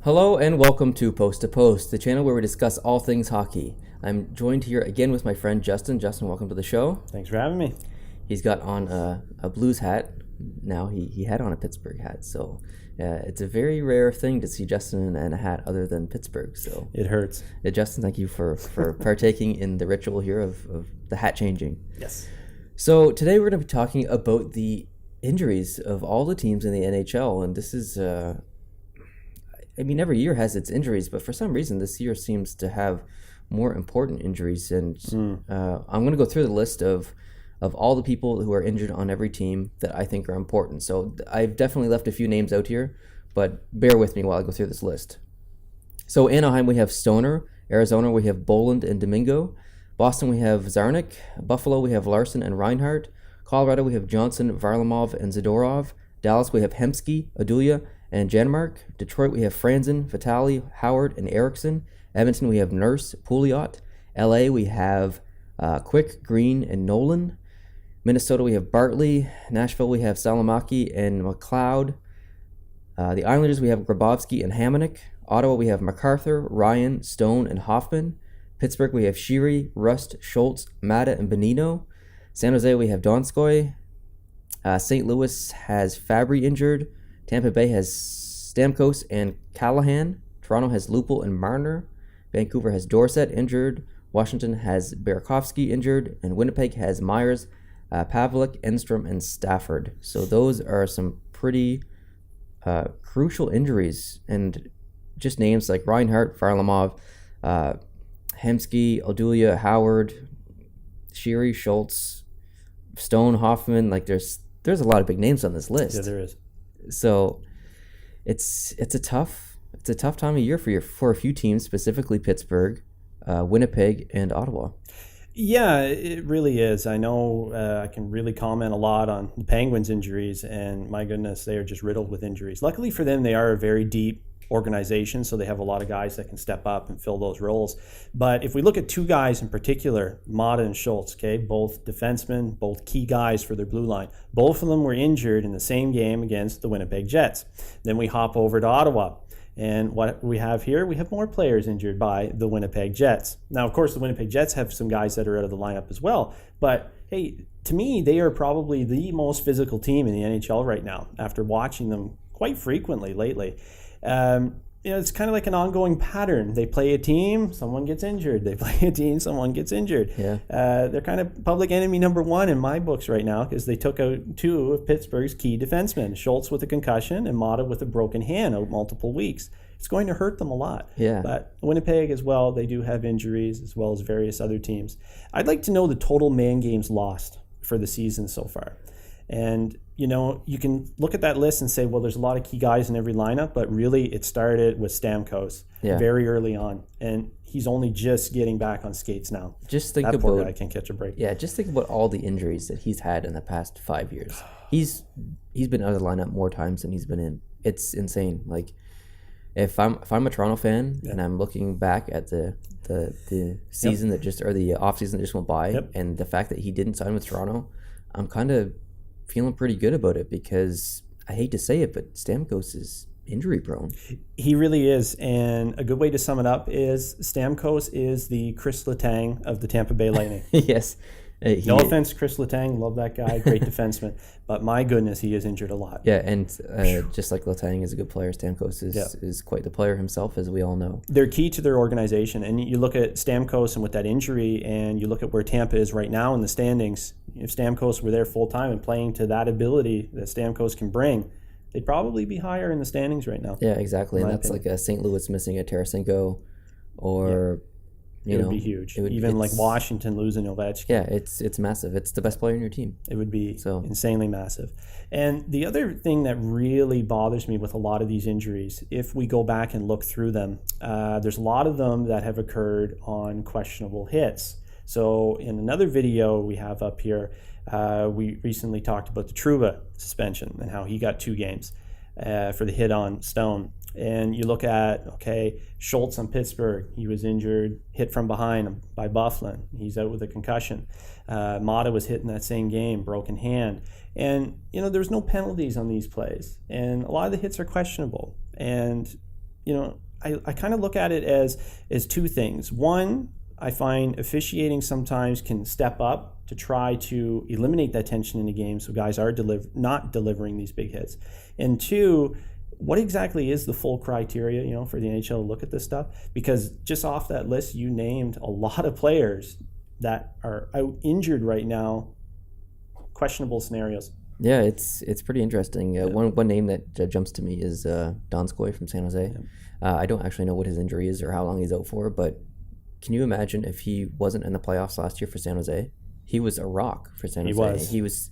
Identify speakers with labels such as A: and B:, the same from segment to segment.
A: Hello and welcome to Post, the channel where we discuss all things hockey. I'm joined here again with my friend Justin. Justin, welcome to the show.
B: Thanks for having me.
A: He's got on a Blues hat. Now he had on a Pittsburgh hat, so it's a very rare thing to see Justin in a hat other than Pittsburgh. So
B: it hurts.
A: Justin, thank you for partaking in the ritual here of the hat changing.
B: Yes.
A: So today we're going to be talking about the injuries of all the teams in the NHL, and this is... every year has its injuries, but for some reason this year seems to have more important injuries. And I'm going to go through the list of all the people who are injured on every team that I think are important. So I've definitely left a few names out here, but bear with me while I go through this list. So Anaheim, we have Stoner. Arizona, we have Boland and Domingo. Boston, we have Zarnik. Buffalo, we have Larson and Reinhart. Colorado, we have Johnson, Varlamov, and Zadorov. Dallas, we have Hemsky, Adulia, and Janmark. Detroit, we have Franzen, Vitale, Howard, and Erickson. Edmonton, we have Nurse, Pouliot. LA, we have Quick, Green, and Nolan. Minnesota, we have Bartley. Nashville, we have Salamaki and McLeod. The Islanders, we have Grabowski and Hamonic. Ottawa, we have MacArthur, Ryan, Stone, and Hoffman. Pittsburgh, we have Sheary, Rust, Schultz, Mata, and Benino. San Jose, we have Donskoy. St. Louis has Fabry injured. Tampa Bay has Stamkos and Callahan. Toronto has Lupul and Marner. Vancouver has Dorsett injured. Washington has Burakovsky injured. And Winnipeg has Myers, Pavlik, Enstrom, and Stafford. So those are some pretty crucial injuries. And just names like Reinhart, Varlamov, Hemsky, Odulia, Howard, Sheary, Schultz, Stone, Hoffman. Like there's a lot of big names on this list.
B: Yeah, there is.
A: So it's a tough time of year for a few teams, specifically Pittsburgh, Winnipeg, and Ottawa.
B: Yeah, it really is. I know I can really comment a lot on the Penguins' injuries, and my goodness, they are just riddled with injuries. Luckily for them, they are a very deep organization, so they have a lot of guys that can step up and fill those roles. But if we look at two guys in particular, Mata and Schultz, okay, both defensemen, both key guys for their blue line, both of them were injured in the same game against the Winnipeg Jets. Then we hop over to Ottawa, and what we have here, we have more players injured by the Winnipeg Jets. Now, of course, the Winnipeg Jets have some guys that are out of the lineup as well, but hey, to me, they are probably the most physical team in the NHL right now after watching them quite frequently lately. It's kind of like an ongoing pattern. They play a team, someone gets injured. They play a team, someone gets injured.
A: Yeah.
B: They're kind of public enemy number one in my books right now because they took out two of Pittsburgh's key defensemen, Schultz with a concussion and Mata with a broken hand out multiple weeks. It's going to hurt them a lot.
A: Yeah.
B: But Winnipeg as well, they do have injuries as well as various other teams. I'd like to know the total man games lost for the season so far. And, you can look at that list and say, well, there's a lot of key guys in every lineup, but really it started with Stamkos very early on. And he's only just getting back on skates now.
A: Just think
B: that poor
A: about,
B: guy can't catch a break.
A: Yeah, just think about all the injuries that he's had in the past 5 years. He's been out of the lineup more times than he's been in. It's insane. Like, if I'm a Toronto fan and I'm looking back at the season that just, or the offseason that just went by, and the fact that he didn't sign with Toronto, I'm kind of feeling pretty good about it because I hate to say it, but Stamkos is injury prone.
B: He really is, and a good way to sum it up is Stamkos is the Chris Letang of the Tampa Bay Lightning.
A: Yes.
B: No offense, Chris Letang, love that guy, great defenseman, but my goodness, he is injured a lot.
A: Yeah, and just like Letang is a good player, Stamkos is quite the player himself, as we all know.
B: They're key to their organization, and you look at Stamkos and with that injury, and you look at where Tampa is right now in the standings. If Stamkos were there full-time and playing to that ability that Stamkos can bring, they'd probably be higher in the standings right now.
A: Yeah, exactly, and that's like a St. Louis missing a Tarasenko, or...
B: It would be huge. Even like Washington losing Ovechkin.
A: Yeah, it's massive. It's the best player in your team.
B: It would be insanely massive. And the other thing that really bothers me with a lot of these injuries, if we go back and look through them, there's a lot of them that have occurred on questionable hits. So in another video we have up here, we recently talked about the Trouba suspension and how he got 2 games for the hit on Stone. And you look at, Schultz on Pittsburgh, he was injured, hit from behind by Bufflin. He's out with a concussion. Mata was hit in that same game, broken hand. And, there's no penalties on these plays. And a lot of the hits are questionable. And, I kind of look at it as two things. One, I find officiating sometimes can step up to try to eliminate that tension in the game so guys are not delivering these big hits. And two, what exactly is the full criteria, for the NHL to look at this stuff? Because just off that list, you named a lot of players that are out injured right now, questionable scenarios.
A: Yeah, it's pretty interesting. One name that jumps to me is Donskoy from San Jose. Yeah. I don't actually know what his injury is or how long he's out for, but can you imagine if he wasn't in the playoffs last year for San Jose? He was a rock for San Jose. He was.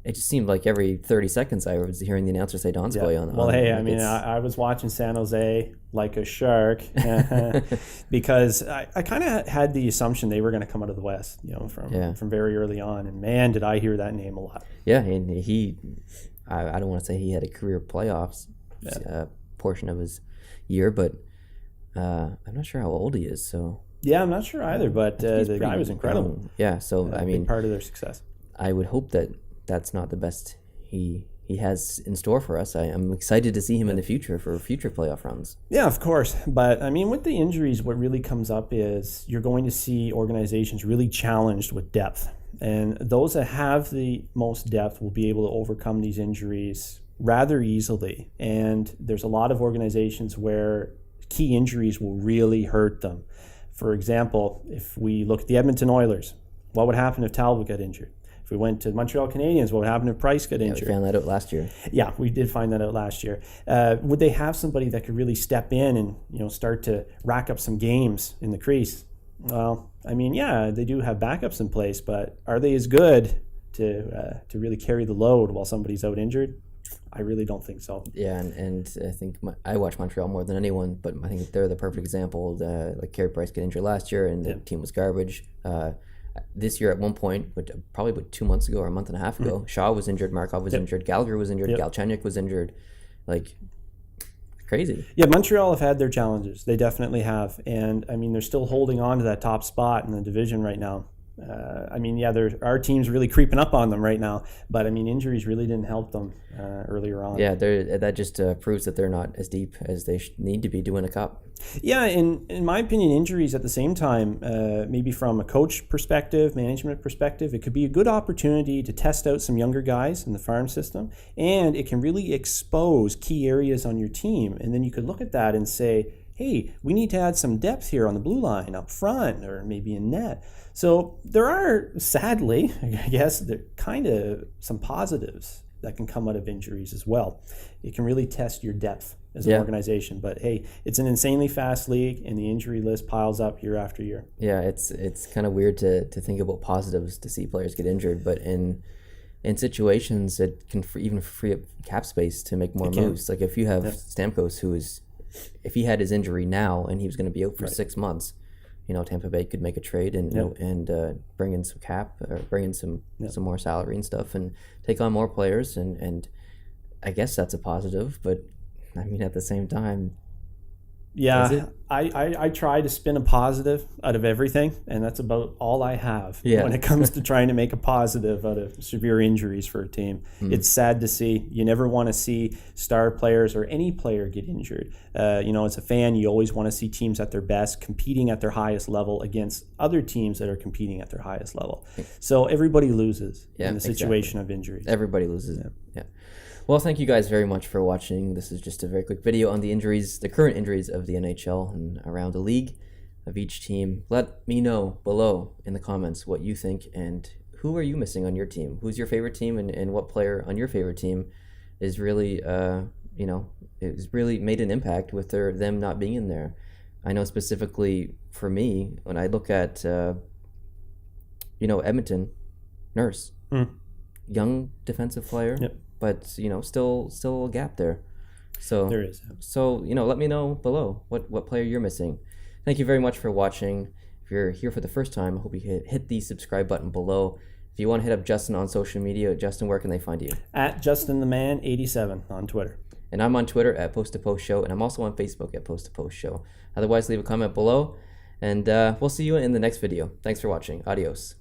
A: It just seemed like every 30 seconds I was hearing the announcer say Donskoy on.
B: Well, I was watching San Jose like a shark because I kind of had the assumption they were going to come out of the West, from very early on. And man, did I hear that name a lot.
A: Yeah, and I don't want to say he had a career playoffs portion of his year, but I'm not sure how old he is. So
B: yeah, I'm not sure either, but the guy was incredible.
A: Young. Yeah, so I mean,
B: part of their success.
A: I would hope that that's not the best he has in store for us. I'm excited to see him in the future for future playoff runs.
B: Yeah, of course. But I mean, with the injuries, what really comes up is you're going to see organizations really challenged with depth. And those that have the most depth will be able to overcome these injuries rather easily. And there's a lot of organizations where key injuries will really hurt them. For example, if we look at the Edmonton Oilers, what would happen if Talbot got injured? If we went to Montreal Canadiens, what would happen if Price got injured?
A: We found that out last year.
B: Yeah, we did find that out last year. Would they have somebody that could really step in and start to rack up some games in the crease? Well, I mean, yeah, they do have backups in place, but are they as good to really carry the load while somebody's out injured? I really don't think so.
A: Yeah, and I think I watch Montreal more than anyone, but I think they're the perfect example. Like Carey Price got injured last year, and the team was garbage. This year at one point, probably about 2 months ago or a month and a half ago, Shaw was injured, Markov was injured, Gallagher was injured, Galchenyuk was injured. Like, crazy.
B: Yeah, Montreal have had their challenges. They definitely have. And, I mean, they're still holding on to that top spot in the division right now. There are teams really creeping up on them right now, but I mean, injuries really didn't help them earlier on.
A: Yeah, that just proves that they're not as deep as they need to be to win a cup.
B: Yeah, in my opinion, injuries at the same time, maybe from a coach perspective, management perspective, it could be a good opportunity to test out some younger guys in the farm system, and it can really expose key areas on your team, and then you could look at that and say, hey, we need to add some depth here on the blue line up front or maybe in net. So there are, sadly, I guess, there kind of some positives that can come out of injuries as well. It can really test your depth as an organization. But hey, it's an insanely fast league, and the injury list piles up year after year.
A: Yeah, it's kind of weird to think about positives to see players get injured, but in situations it can even free up cap space to make more moves. Like if you have Stamkos, if he had his injury now and he was going to be out for 6 months, Tampa Bay could make a trade and bring in some cap or bring in some more salary and stuff and take on more players and I guess that's a positive, but I mean at the same time,
B: I try to spin a positive out of everything, and that's about all I have when it comes to trying to make a positive out of severe injuries for a team. It's sad to see. You never want to see star players or any player get injured. As a fan, you always want to see teams at their best, competing at their highest level against other teams that are competing at their highest level. So everybody loses in the situation of injuries.
A: Everybody loses. Yeah. Well, thank you guys very much for watching. This is just a very quick video on the current injuries of the NHL and around the league of each team. Let me know below in the comments what you think and who are you missing on your team? Who's your favorite team and what player on your favorite team is really, it's really made an impact with them not being in there. I know specifically for me, when I look at, Edmonton, Nurse, young defensive player.
B: Yep.
A: But still a gap there. So
B: there is.
A: So let me know below what player you're missing. Thank you very much for watching. If you're here for the first time, I hope you hit the subscribe button below. If you want to hit up Justin on social media, Justin, where can they find you?
B: At JustinTheMan87 on Twitter.
A: And I'm on Twitter at Post to Post Show, and I'm also on Facebook at Post to Post Show. Otherwise, leave a comment below, and we'll see you in the next video. Thanks for watching. Adios.